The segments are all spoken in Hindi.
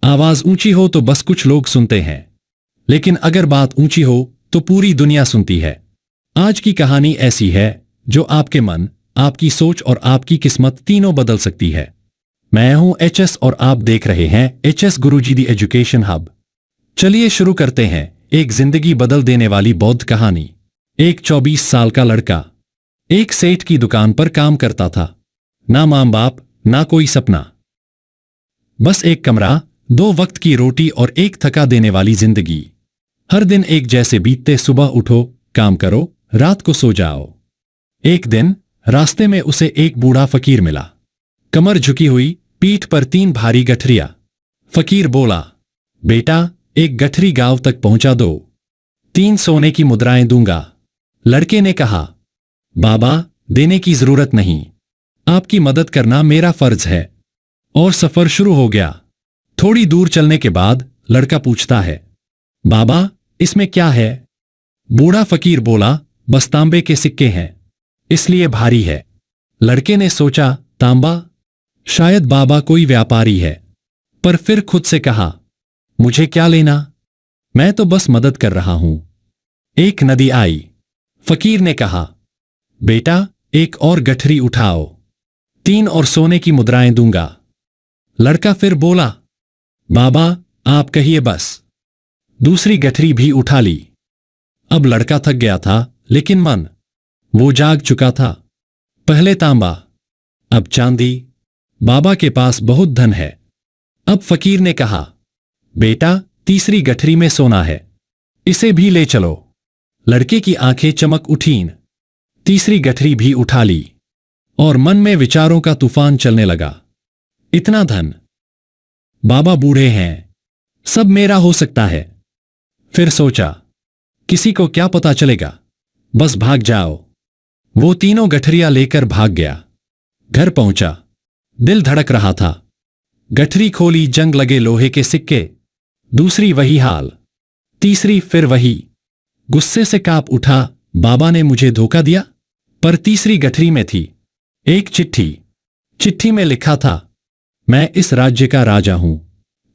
आवाज ऊंची हो तो बस कुछ लोग सुनते हैं, लेकिन अगर बात ऊंची हो तो पूरी दुनिया सुनती है। आज की कहानी ऐसी है जो आपके मन, आपकी सोच और आपकी किस्मत तीनों बदल सकती है। मैं हूं एचएस और आप देख रहे हैं एचएस गुरुजी दी एजुकेशन हब। चलिए शुरू करते हैं एक जिंदगी बदल देने वाली बौद्ध कहानी। एक 24 साल का लड़का एक सेठ की दुकान पर काम करता था। ना मां बाप, ना कोई सपना, बस एक कमरा, 2 वक्त की रोटी और एक थका देने वाली जिंदगी। हर दिन एक जैसे बीतते, सुबह उठो, काम करो, रात को सो जाओ। एक दिन रास्ते में उसे एक बूढ़ा फकीर मिला, कमर झुकी हुई, पीठ पर 3 भारी गठरियां। फकीर बोला, बेटा, एक गठरी गांव तक पहुंचा दो, 3 सोने की मुद्राएं दूंगा। लड़के ने कहा, बाबा, देने की जरूरत नहीं, आपकी मदद करना मेरा फर्ज है। और सफर शुरू हो गया। थोड़ी दूर चलने के बाद लड़का पूछता है, बाबा, इसमें क्या है? बूढ़ा फकीर बोला, बस तांबे के सिक्के हैं, इसलिए भारी है। लड़के ने सोचा, तांबा, शायद बाबा कोई व्यापारी है, पर फिर खुद से कहा, मुझे क्या लेना, मैं तो बस मदद कर रहा हूं। एक नदी आई। फकीर ने कहा, बेटा, एक और गठरी उठाओ, 3 और सोने की मुद्राएं दूंगा। लड़का फिर बोला, बाबा, आप कहिए बस। दूसरी गठरी भी उठा ली। अब लड़का थक गया था, लेकिन मन, वो जाग चुका था। पहले तांबा, अब चांदी, बाबा के पास बहुत धन है। अब फकीर ने कहा, बेटा, तीसरी गठरी में सोना है, इसे भी ले चलो। लड़के की आंखें चमक उठीं। तीसरी गठरी भी उठा ली और मन में विचारों का तूफान चलने लगा। इतना धन, बाबा बूढ़े हैं, सब मेरा हो सकता है। फिर सोचा, किसी को क्या पता चलेगा, बस भाग जाओ। वो तीनों गठरियां लेकर भाग गया। घर पहुंचा, दिल धड़क रहा था। गठरी खोली, जंग लगे लोहे के सिक्के। दूसरी वही हाल, तीसरी फिर वही। गुस्से से कांप उठा, बाबा ने मुझे धोखा दिया। पर तीसरी गठरी में थी एक चिट्ठी। चिट्ठी में लिखा था, मैं इस राज्य का राजा हूं,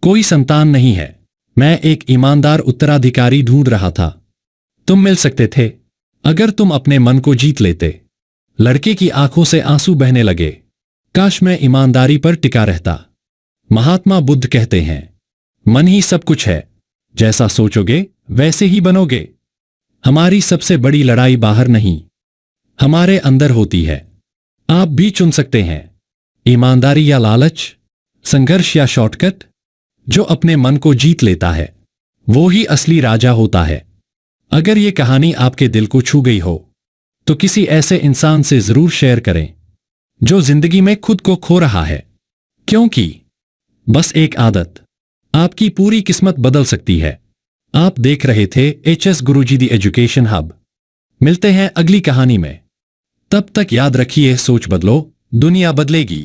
कोई संतान नहीं है, मैं एक ईमानदार उत्तराधिकारी ढूंढ रहा था, तुम मिल सकते थे अगर तुम अपने मन को जीत लेते। लड़के की आंखों से आंसू बहने लगे। काश मैं ईमानदारी पर टिका रहता। महात्मा बुद्ध कहते हैं, मन ही सब कुछ है, जैसा सोचोगे वैसे ही बनोगे। हमारी सबसे बड़ी लड़ाई बाहर नहीं, हमारे अंदर होती है। आप भी चुन सकते हैं, ईमानदारी या लालच, संघर्ष या शॉर्टकट। जो अपने मन को जीत लेता है वो ही असली राजा होता है। अगर ये कहानी आपके दिल को छू गई हो तो किसी ऐसे इंसान से जरूर शेयर करें जो जिंदगी में खुद को खो रहा है, क्योंकि बस एक आदत आपकी पूरी किस्मत बदल सकती है। आप देख रहे थे एचएस गुरुजी दी एजुकेशन हब। मिलते हैं अगली कहानी में। तब तक याद रखिए, सोच बदलो, दुनिया बदलेगी।